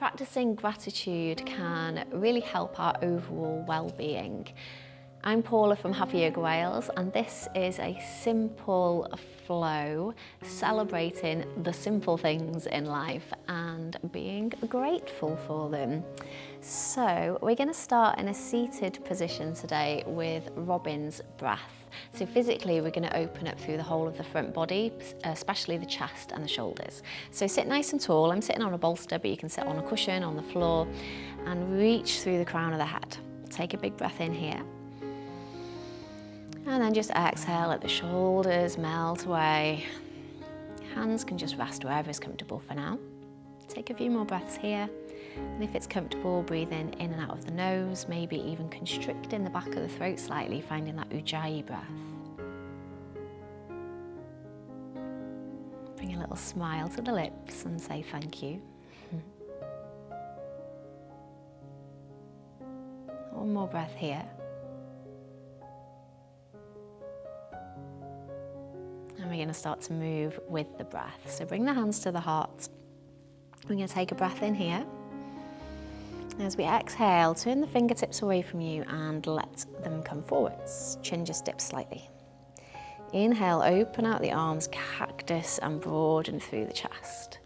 Practicing gratitude can really help our overall well-being. I'm Paula from Happy Yoga Wales, and this is a simple flow celebrating the simple things in life and being grateful for them. So we're going to start in a seated position today with Robin's breath. So physically we're going to open up through the whole of the front body, especially the chest and the shoulders. So sit nice and tall. I'm sitting on a bolster, but you can sit on a cushion, on the floor, and reach through the crown of the head. Take a big breath in here. And then just exhale, let the shoulders melt away. Hands can just rest wherever is comfortable for now. Take a few more breaths here. And if it's comfortable, breathing in and out of the nose, maybe even constricting the back of the throat slightly, finding that Ujjayi breath. Bring a little smile to the lips and say thank you. One more breath here. And we're going to start to move with the breath. So bring the hands to the heart. We're going to take a breath in here. As we exhale, turn the fingertips away from you and let them come forwards. Chin just dips slightly. Inhale, open out the arms, cactus, and broaden through the chest.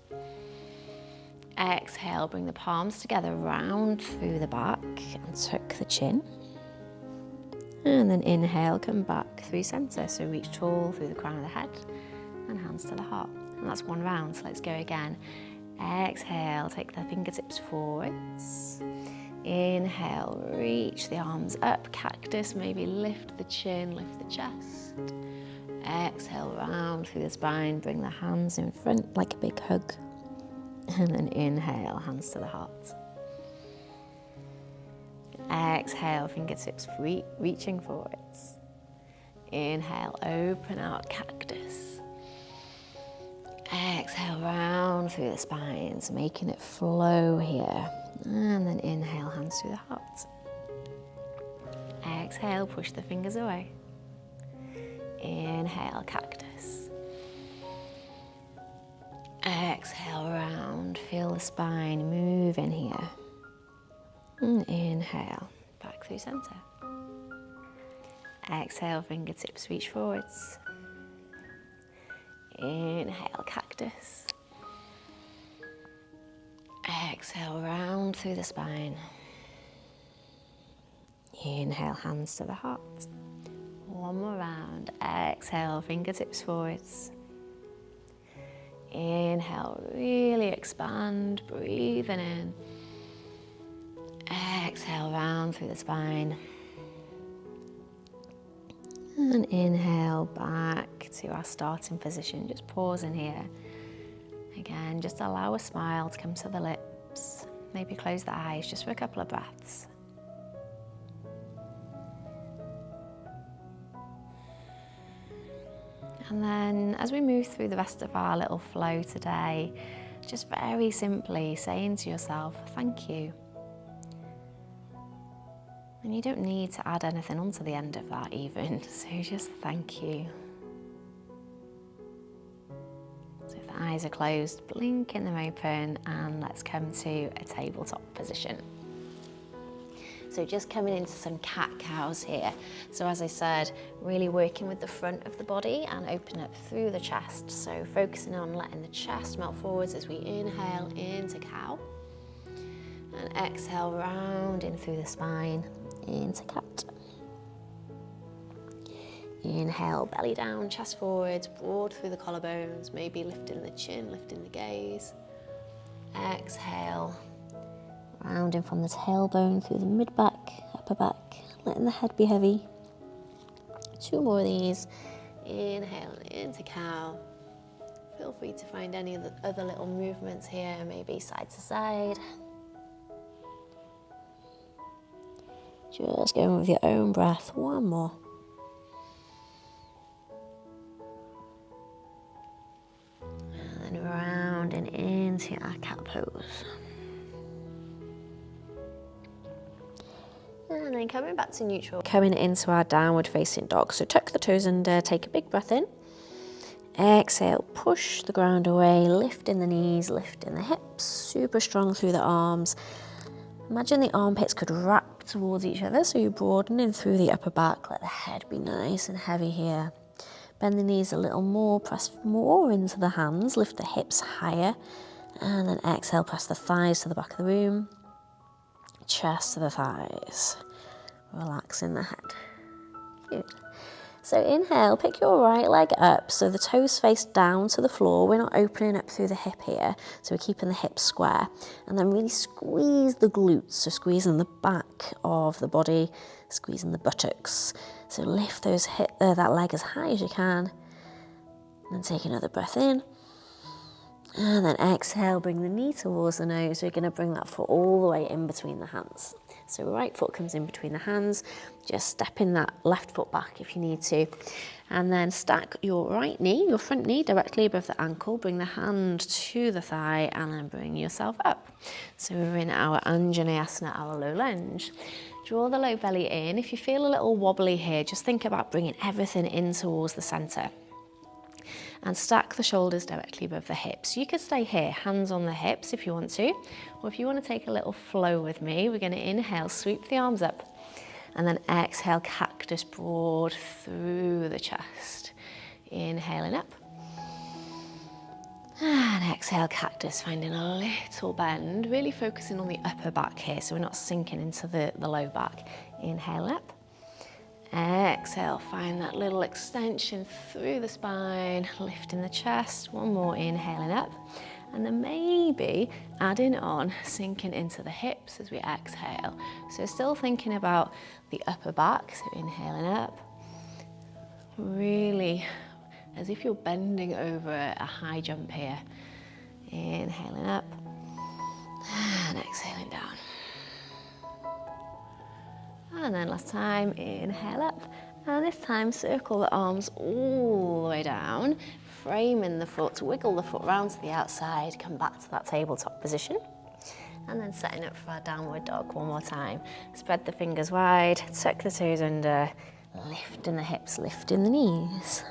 Exhale, bring the palms together, round through the back and tuck the chin. And then inhale, come back through center. So reach tall through the crown of the head and hands to the heart. And that's one round, so let's go again. Exhale, take the fingertips forwards. Inhale, reach the arms up, cactus, maybe lift the chin, lift the chest. Exhale, round through the spine, bring the hands in front like a big hug. And then inhale, hands to the heart. Exhale, fingertips reaching forwards. Inhale, open out, cactus. Exhale, round through the spine, so making it flow here. And then inhale, hands to the heart. Exhale, push the fingers away. Inhale, cactus. Exhale, round, feel the spine move in here. And inhale, back through center. Exhale, fingertips reach forwards. Inhale, cactus. Exhale, round through the spine. Inhale, hands to the heart. One more round. Exhale, fingertips forwards. Inhale, really expand, breathing in. Exhale, round through the spine. And inhale, back to our starting position. Just pause in here. Again, just allow a smile to come to the lips. Maybe close the eyes just for a couple of breaths. And then as we move through the rest of our little flow today, just very simply saying to yourself, thank you. And you don't need to add anything onto the end of that even, so just thank you. So if the eyes are closed, blinking them open, and let's come to a tabletop position. So just coming into some cat-cows here. So as I said, really working with the front of the body and open up through the chest. So focusing on letting the chest melt forwards as we inhale into cow. And exhale, rounding through the spine into cat. Inhale, belly down, chest forwards, broad through the collarbones, maybe lifting the chin, lifting the gaze. Exhale, rounding from the tailbone through the mid-back, upper back, letting the head be heavy. Two more of these. Inhale into cow. Feel free to find any of the other little movements here, maybe side to side. Just going with your own breath. One more. And then rounding into our cat pose. And then coming back to neutral. Coming into our downward facing dog. So tuck the toes under, take a big breath in. Exhale, push the ground away, lifting the knees, lifting the hips, super strong through the arms. Imagine the armpits could wrap towards each other, so you're broadening through the upper back. Let the head be nice and heavy here. Bend the knees a little more, press more into the hands, lift the hips higher, and then exhale, press the thighs to the back of the room, chest to the thighs, relaxing the head. Good. So inhale, pick your right leg up so the toes face down to the floor. We're not opening up through the hip here, so we're keeping the hips square. And then really squeeze the glutes, so squeezing the back of the body, squeezing the buttocks. So lift that leg as high as you can. And then take another breath in. And then exhale, bring the knee towards the nose. We're going to bring that foot all the way in between the hands. So right foot comes in between the hands, just stepping that left foot back if you need to. And then stack your right knee, your front knee directly above the ankle, bring the hand to the thigh and then bring yourself up. So we're in our Anjaneyasana, our low lunge. Draw the low belly in. If you feel a little wobbly here, just think about bringing everything in towards the center. And stack the shoulders directly above the hips. You could stay here, hands on the hips if you want to, or if you want to take a little flow with me, we're going to inhale, sweep the arms up, and then exhale, cactus broad through the chest. Inhaling up, and exhale, cactus, finding a little bend, really focusing on the upper back here, so we're not sinking into the low back. Inhale up. Exhale, find that little extension through the spine, lifting the chest. One more, inhaling up. And then maybe adding on, sinking into the hips as we exhale. So still thinking about the upper back, so inhaling up. Really as if you're bending over a high jump here. Inhaling up and exhaling down. And then last time, inhale up, and this time circle the arms all the way down, framing the foot, wiggle the foot round to the outside, come back to that tabletop position, and then setting up for our downward dog one more time. Spread the fingers wide, tuck the toes under, lifting the hips, lifting the knees.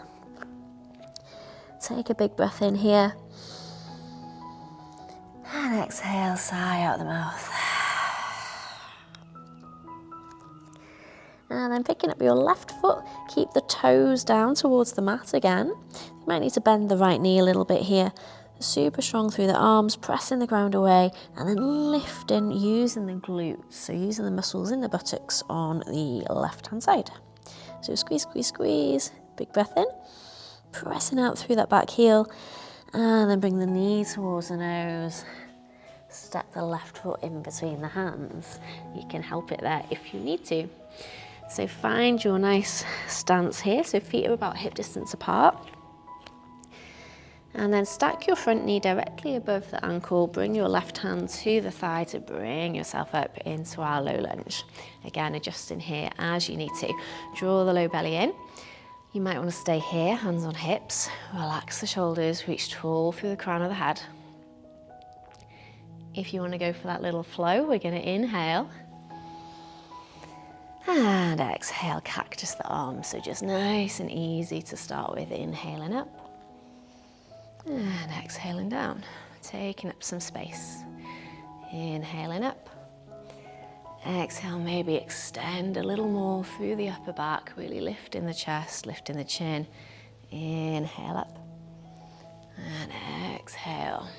Take a big breath in here, and exhale, sigh out the mouth. And then picking up your left foot, keep the toes down towards the mat again. You might need to bend the right knee a little bit here. Super strong through the arms, pressing the ground away, and then lifting, using the glutes, so using the muscles in the buttocks on the left-hand side. So squeeze, squeeze, squeeze, big breath in, pressing out through that back heel, and then bring the knee towards the nose. Step the left foot in between the hands. You can help it there if you need to. So find your nice stance here, so feet are about hip distance apart. And then stack your front knee directly above the ankle, bring your left hand to the thigh to bring yourself up into our low lunge. Again, adjusting here as you need to. Draw the low belly in. You might want to stay here, hands on hips. Relax the shoulders, reach tall through the crown of the head. If you want to go for that little flow, we're going to inhale. And exhale, cactus the arms, so just nice and easy to start with. Inhaling up and exhaling down, taking up some space. Inhaling up, exhale, maybe extend a little more through the upper back, really lifting the chest, lifting the chin. Inhale up and exhale.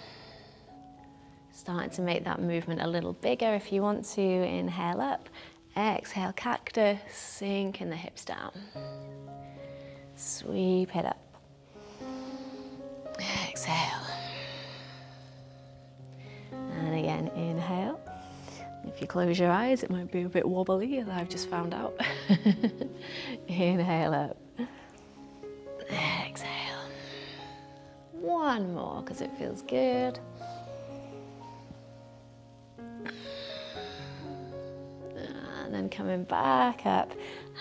Starting to make that movement a little bigger if you want to. Inhale up. Exhale, cactus, sinking the hips down. Sweep it up. Exhale. And again, inhale. If you close your eyes, it might be a bit wobbly, as I've just found out. Inhale up. Exhale. One more, because it feels good. And then coming back up,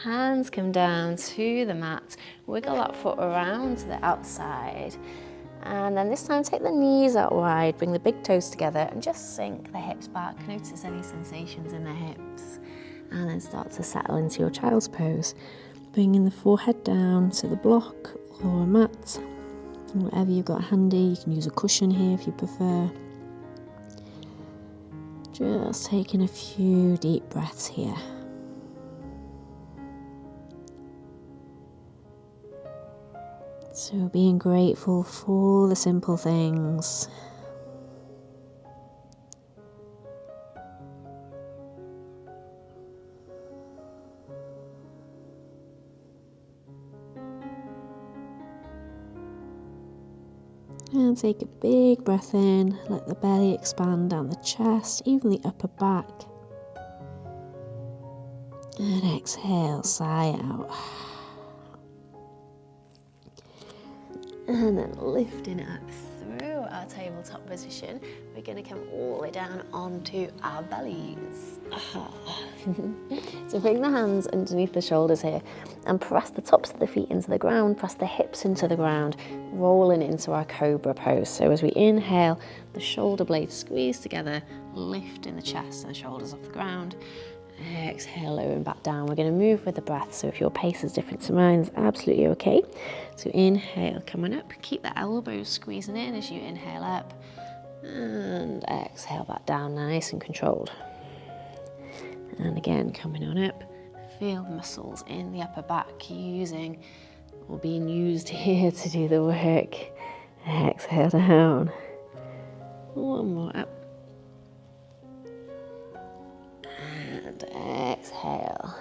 hands come down to the mat, wiggle that foot around to the outside, and then this time take the knees out wide, bring the big toes together and just sink the hips back. Notice any sensations in the hips, and then start to settle into your child's pose, bringing the forehead down to the block or mat, Whatever you've got handy, you can use a cushion here if you prefer. Just taking a few deep breaths here. So being grateful for the simple things. And take a big breath in, let the belly expand down the chest, even the upper back. And exhale, sigh out. And then lifting up through our tabletop position, we're going to come all the way down onto our bellies. So bring the hands underneath the shoulders here and press the tops of the feet into the ground, press the hips into the ground, rolling into our Cobra pose. So as we inhale, the shoulder blades squeeze together, lifting the chest and shoulders off the ground. Exhale, lowering back down. We're going to move with the breath, so if your pace is different to mine, it's absolutely okay. So inhale, come on up, keep the elbows squeezing in as you inhale up, and exhale back down, nice and controlled. And again, coming on up, feel the muscles in the upper back using or being used here to do the work. Exhale down. One more up. And exhale.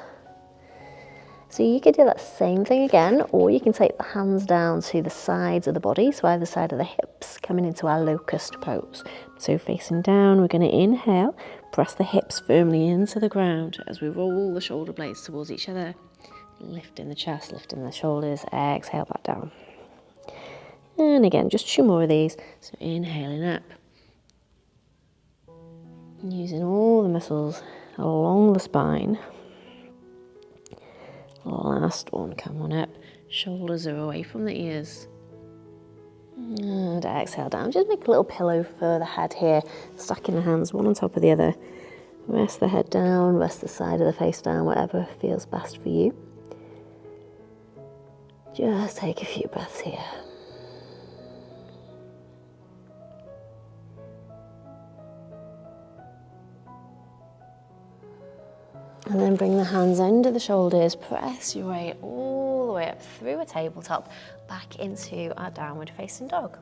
So you could do that same thing again, or you can take the hands down to the sides of the body, so either side of the hips, coming into our locust pose. So facing down, we're going to inhale, press the hips firmly into the ground as we roll the shoulder blades towards each other, lifting the chest, lifting the shoulders, exhale back down. And again, just 2 more of these. So inhaling up, using all the muscles along the spine. Last one, come on up, shoulders are away from the ears. And exhale down, just make a little pillow for the head here, stacking the hands one on top of the other. Rest the head down, rest the side of the face down, whatever feels best for you. Just take a few breaths here. And then bring the hands under the shoulders, press your way all the way up through a tabletop, back into our downward facing dog.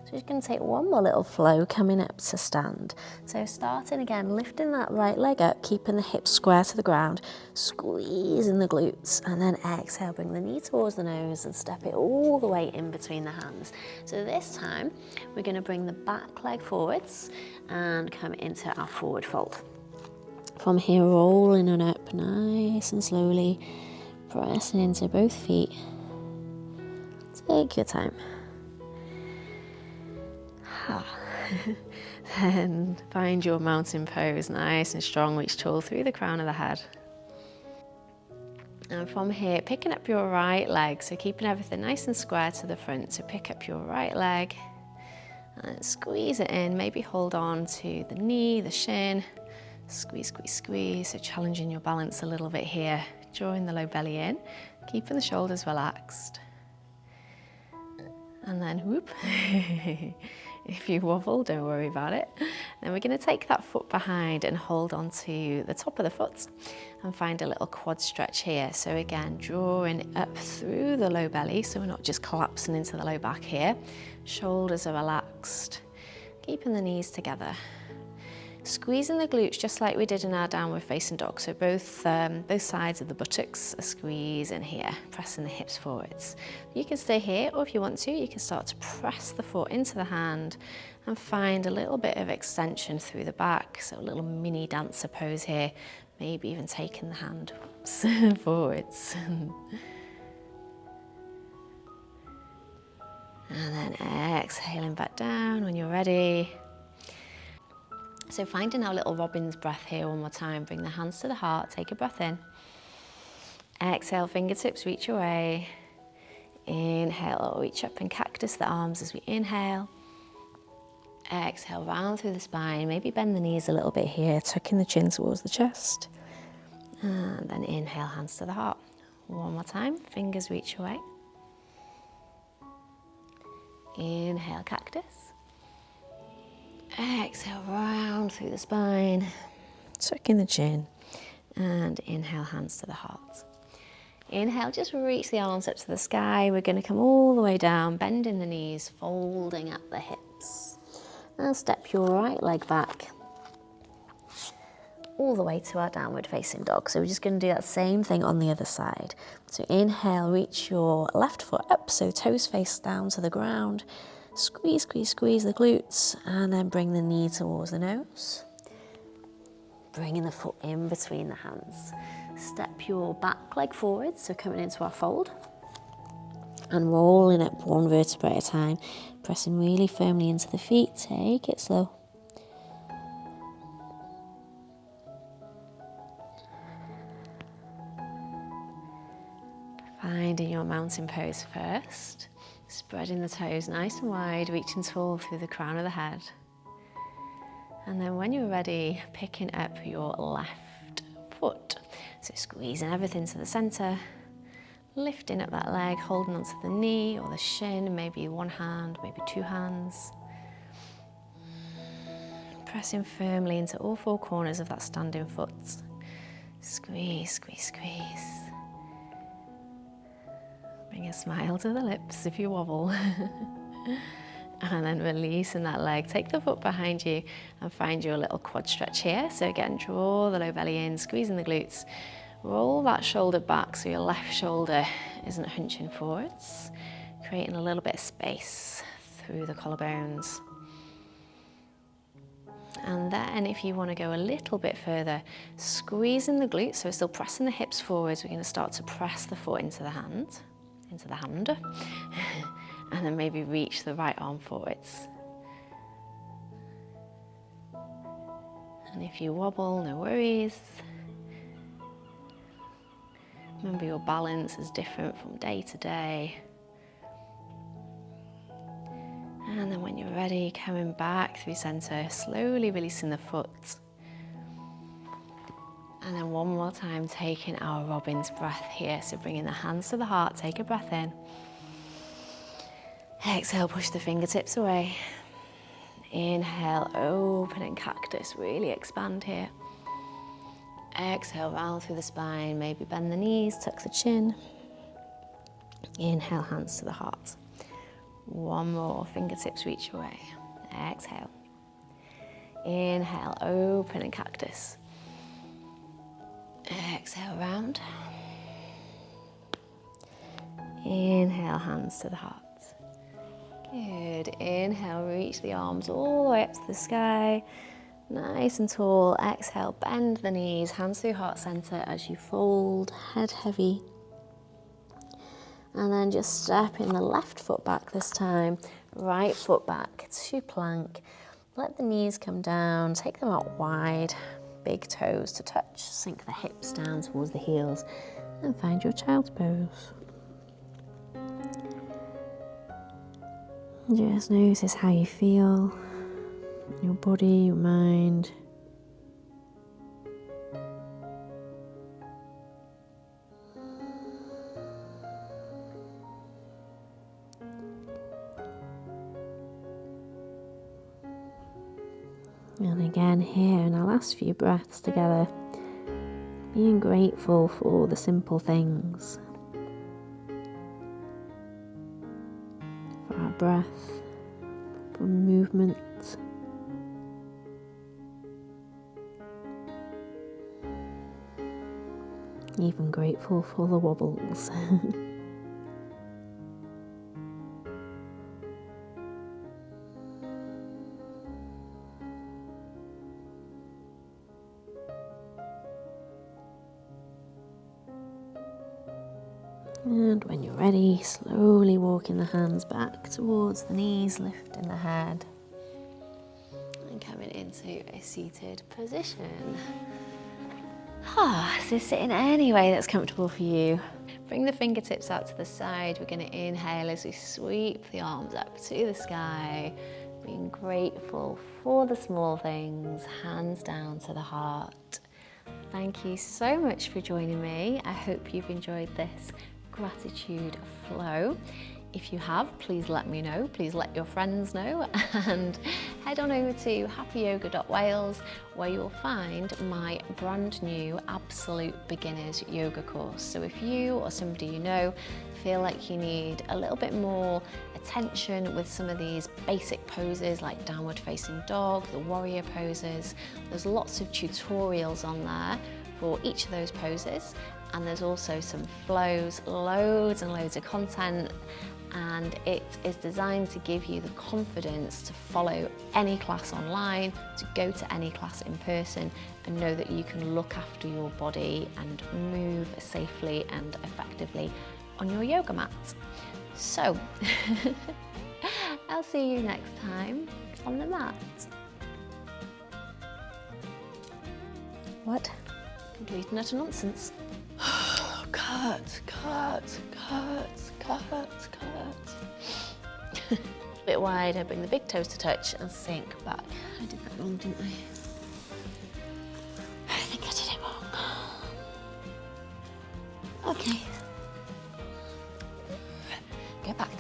So you're just going to take one more little flow coming up to stand. So starting again, lifting that right leg up, keeping the hips square to the ground, squeezing the glutes, and then exhale, bring the knee towards the nose and step it all the way in between the hands. So this time, we're going to bring the back leg forwards and come into our forward fold. From here, rolling on up nice and slowly, pressing into both feet. Take your time. Then find your mountain pose, nice and strong, reach tall through the crown of the head. And from here, picking up your right leg, so keeping everything nice and square to the front. So pick up your right leg and squeeze it in, maybe hold on to the knee, the shin. Squeeze, squeeze, squeeze, so challenging your balance a little bit here, drawing the low belly in, keeping the shoulders relaxed. And then whoop, if you wobble, don't worry about it. Then we're going to take that foot behind and hold onto the top of the foot and find a little quad stretch here. So again, drawing up through the low belly, so we're not just collapsing into the low back here. Shoulders are relaxed, keeping the knees together. Squeezing the glutes just like we did in our downward facing dog. So both sides of the buttocks are squeezing here, pressing the hips forwards. You can stay here, or if you want to, you can start to press the foot into the hand and find a little bit of extension through the back. So a little mini dancer pose here, maybe even taking the hand forwards. And then exhaling back down when you're ready. So finding our little robin's breath here one more time. Bring the hands to the heart, take a breath in. Exhale, fingertips reach away. Inhale, reach up and cactus the arms as we inhale. Exhale, round through the spine. Maybe bend the knees a little bit here, tucking the chin towards the chest. And then inhale, hands to the heart. One more time, fingers reach away. Inhale, cactus. Exhale, round through the spine, tuck in the chin, and inhale, hands to the heart. Inhale, just reach the arms up to the sky. We're going to come all the way down, bending the knees, folding at the hips. Now step your right leg back all the way to our downward facing dog. So we're just going to do that same thing on the other side. So inhale, reach your left foot up, so toes face down to the ground. Squeeze, squeeze, squeeze the glutes, and then bring the knee towards the nose. Bringing the foot in between the hands. Step your back leg forward, so coming into our fold. And rolling up one vertebra at a time, pressing really firmly into the feet. Take it slow. Finding your mountain pose first. Spreading the toes nice and wide, reaching tall through the crown of the head. And then when you're ready, picking up your left foot. So squeezing everything to the center, lifting up that leg, holding onto the knee or the shin, maybe one hand, maybe two hands. Pressing firmly into all four corners of that standing foot. Squeeze, squeeze, squeeze. Bring a smile to the lips if you wobble. And then releasing that leg. Take the foot behind you and find your little quad stretch here. So again, draw the low belly in, squeezing the glutes. Roll that shoulder back so your left shoulder isn't hunching forwards. Creating a little bit of space through the collarbones. And then if you want to go a little bit further, squeezing the glutes, so we're still pressing the hips forwards, we're going to start to press the foot into the hand. And then maybe reach the right arm forwards. And if you wobble, no worries. Remember, your balance is different from day to day. And then when you're ready, coming back through center, slowly releasing the foot. And then one more time, taking our Robin's breath here. So bringing the hands to the heart, take a breath in. Exhale, push the fingertips away. Inhale, opening cactus, really expand here. Exhale, round through the spine, maybe bend the knees, tuck the chin. Inhale, hands to the heart. One more, fingertips reach away. Exhale. Inhale, opening cactus. Exhale, round. Inhale, hands to the heart. Good. Inhale, reach the arms all the way up to the sky. Nice and tall. Exhale, bend the knees, hands through heart center as you fold, head heavy. And then just stepping the left foot back this time, right foot back to plank. Let the knees come down, take them out wide, big toes to touch, sink the hips down towards the heels, and find your child's pose. Just notice how you feel, your body, your mind. And again here in our last few breaths together, being grateful for the simple things. For our breath, for movement. Even grateful for the wobbles. And when you're ready, slowly walking the hands back towards the knees, lifting the head. And coming into a seated position. So sitting any way that's comfortable for you. Bring the fingertips out to the side. We're going to inhale as we sweep the arms up to the sky. Being grateful for the small things, hands down to the heart. Thank you so much for joining me. I hope you've enjoyed this gratitude flow. If you have, please let me know, please let your friends know, and head on over to happyyoga.wales where you'll find my brand new Absolute Beginners yoga course. So if you or somebody you know feel like you need a little bit more attention with some of these basic poses like downward facing dog, the warrior poses, there's lots of tutorials on there for each of those poses, and there's also some flows, loads and loads of content, and it is designed to give you the confidence to follow any class online, to go to any class in person, and know that you can look after your body and move safely and effectively on your yoga mat. So, I'll see you next time on the mat. What? Completing utter nonsense. Cut. A bit wider, bring the big toes to touch and sink back. I did that wrong, didn't I? I think I did it wrong. Okay. Go back.